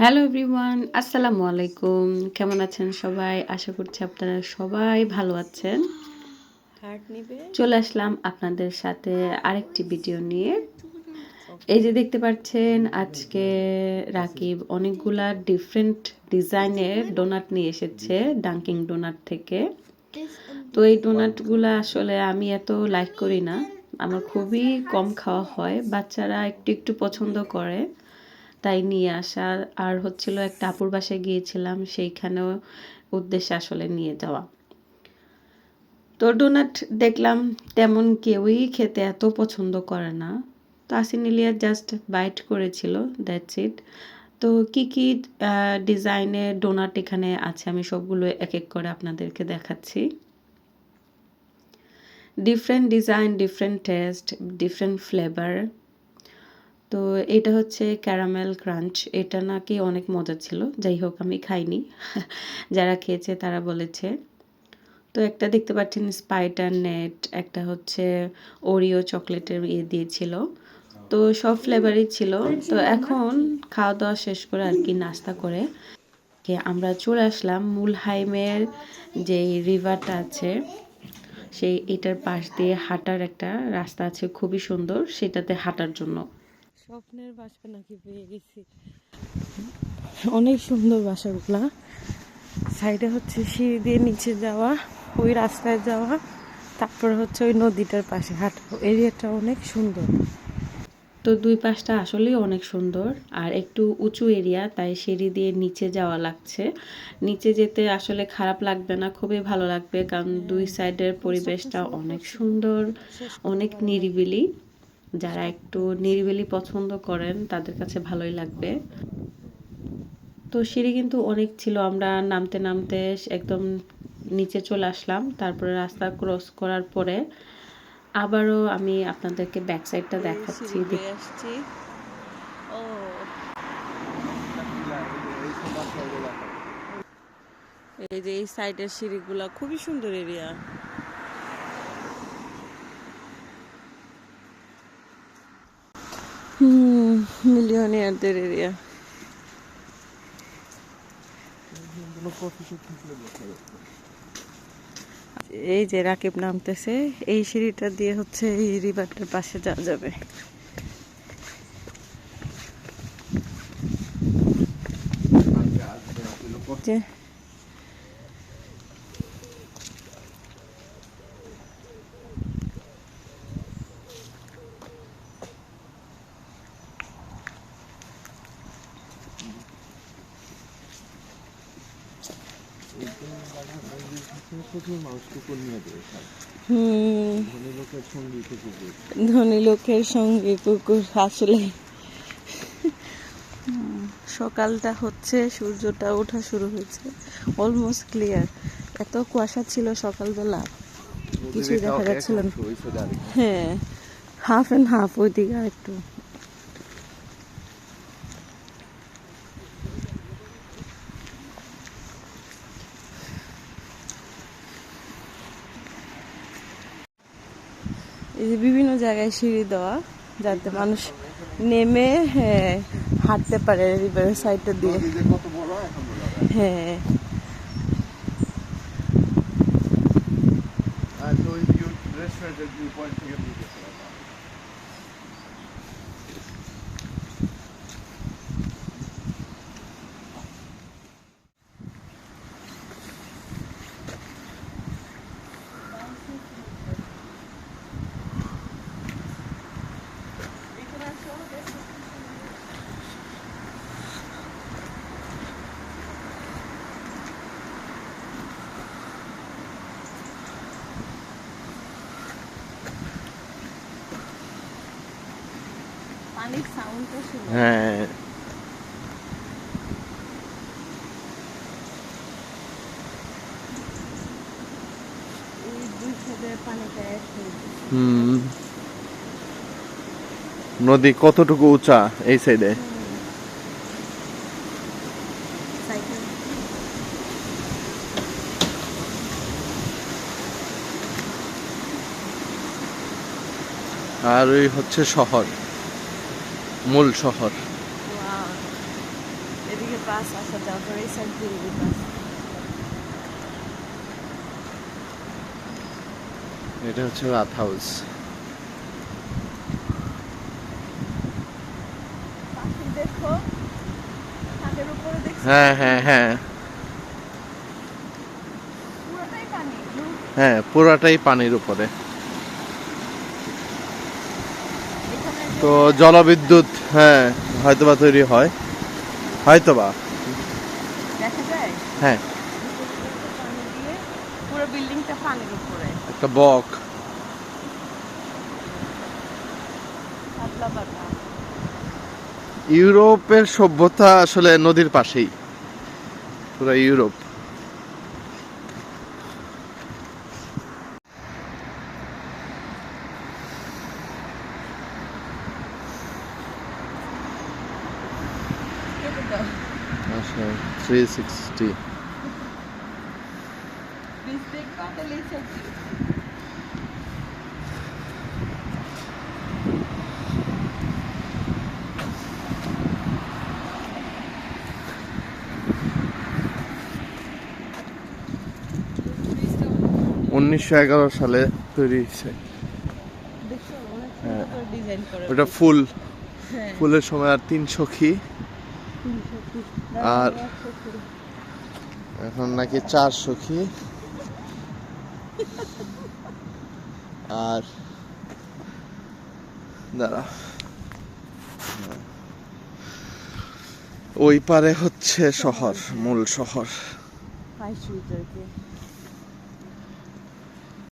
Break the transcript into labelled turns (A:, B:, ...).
A: Hello everyone, আসসালামু আলাইকুম। কেমন আছেন সবাই? আশা করছি আপনারা সবাই ভালো আছেন।
B: হার্ট নিবে
A: চলে আসলাম আপনাদের সাথে আরেকটি ভিডিও নিয়ে।
B: ওকে
A: এই যে দেখতে পাচ্ছেন আজকে রাকিব অনেকগুলা ডিফারেন্ট ডিজাইনের ডোনাট নিয়ে এসেছে ডাঙ্কিং ডোনাট থেকে। তো এই ডোনাটগুলা আসলে আমি এত লাইক করি না। আমার খুবই কম খাওয়া হয়। বাচ্চারা একটু একটু পছন্দ করে। তাই নিয়ে আসা। আর হচ্ছিল একটা আপুর বাসায় গিয়েছিলাম, সেইখানেও উদ্দেশ্যে আসলে নিয়ে যাওয়া। তো ডোনাট দেখলাম তেমন কেউই খেতে এত পছন্দ করে না। তো আসিনিলিয়া জাস্ট বাইট করেছিল, দ্যাটস ইট। তো কি কি ডিজাইনের ডোনাট এখানে আছে আমি সবগুলো এক এক করে আপনাদেরকে দেখাচ্ছি। Different design, different taste, different flavour. তো এটা হচ্ছে ক্যারামেল ক্রাঞ্চ, এটা নাকি অনেক মজা ছিল। যাই হোক আমি খাইনি, যারা খেয়েছে তারা বলেছে। তো একটা দেখতে পাচ্ছেন স্পাইডার নেট, একটা হচ্ছে ওরিও চকলেটের দিয়েছিল। তো সব ফ্লেভারই ছিল। তো এখন খাওয়া দাওয়া শেষ করে আর কি নাস্তা করে আমরা চলে আসলাম মুলহাইমের যে রিভারটা আছে, সেই এটার পাশ দিয়ে হাঁটার একটা রাস্তা আছে, খুবই সুন্দর, সেটাতে হাঁটার জন্য।
B: স্বপ্নের বাসা নাকি পেয়ে গেছি। অনেক সুন্দর বাসাগুলা। সাইডে হচ্ছে সিঁড়ি দিয়ে নিচে যাওয়া, ওই রাস্তায় যাওয়া, তারপর হচ্ছে ওই নদীটার পাশে হাঁটা। এরিয়াটা অনেক সুন্দর।
A: তো দুই পাশটা আসলেই অনেক সুন্দর আর একটু উঁচু এরিয়া, তাই সিঁড়ি দিয়ে নিচে যাওয়া লাগছে। নিচে যেতে আসলে খারাপ লাগবে না, খুবই ভালো লাগবে, কারণ দুই সাইডের পরিবেশটা অনেক সুন্দর, অনেক নিরিবিলি। যারা একটু নিরিবিলি পছন্দ করেন তাদের কাছে ভালোই লাগবে। তো সিঁড়ি কিন্তু অনেক ছিল, আমরা নামতে নামতে একদম নিচে চলে আসলাম। তারপরে রাস্তা ক্রস করার পরে আবারও আমি আপনাদেরকে ব্যাক সাইডটা দেখাচ্ছি।
B: আসছি। ও এই যে এই সাইডের সিঁড়িগুলা খুবই সুন্দর এরিয়া। মিলিয়নিয়ারদের এরিয়া। এই যে রাকিব নামতেছে, এই সিঁড়িটা দিয়ে হচ্ছে এই রিভারটার পাশে যাওয়া যাবে। যে ধনী লোকের সঙ্গে কুকুর আসলে সকালটা হচ্ছে, সূর্যটা ওঠা শুরু হয়েছে, অলমোস্ট ক্লিয়ার। এত কুয়াশা ছিল সকালবেলা, কিছুই দেখা যাচ্ছিল না। হ্যাঁ, হাফ অ্যান্ড হাফ, ওইদিকে আর একটু। এই যে বিভিন্ন জায়গায় সিঁড়ি দেওয়া, যাতে মানুষ নেমে হ্যাঁ হাঁটতে পারে রিভারের সাইডটা দিয়ে। হ্যাঁ, পানির সাউন্ডটা শুনো।
C: হ্যাঁ,
B: এই দুই সাইডে পানিটা এক হয়ে যায়।
C: নদী কতটুকু উঁচা এই সাইডে?
B: সাইকেল
C: আর ওই হচ্ছে শহর, মূল শহর।
B: এদিকে বাস আসা যাওয়া করে, এই সাইড দিয়ে বাস।
C: এটা হচ্ছে রাত হাউস।
B: পাখি দেখো, ছাদের উপরে দেখছো?
C: হ্যাঁ হ্যাঁ হ্যাঁ
B: পুরোটাই পানি।
C: হ্যাঁ, পুরাটাই পানির উপরে।
B: এখানে
C: তো জলবিদ্যুৎ, হ্যাঁ, হয়তোবা তৈরি হয়, হয়তোবা।
B: দেখা যায়
C: হ্যাঁ,
B: পানি দিয়ে পুরো বিল্ডিংটা পানির উপরে।
C: একটা বক।
B: পাতলা পাতলা।
C: ইউরোপের সভ্যতা আসলে নদীর পাশেই, পুরো ইউরোপ। আচ্ছা, 360।
B: বিচ দেখবা তাহলে এই সাইড দিয়ে।
C: = 1911 সালে তৈরি হয়েছে।
B: দেখছো অনেক
C: হ্যাঁ।
B: সুন্দর করে ডিজাইন করা।
C: ওটা ফুল,
B: হ্যাঁ।
C: ফুলের সময় আর 3 সখী, আর এখন নাকি 4 সখী। আর দাঁড়া, ওই পারে হচ্ছে শহর, মূল শহর।
B: হাই সুইট আর কি।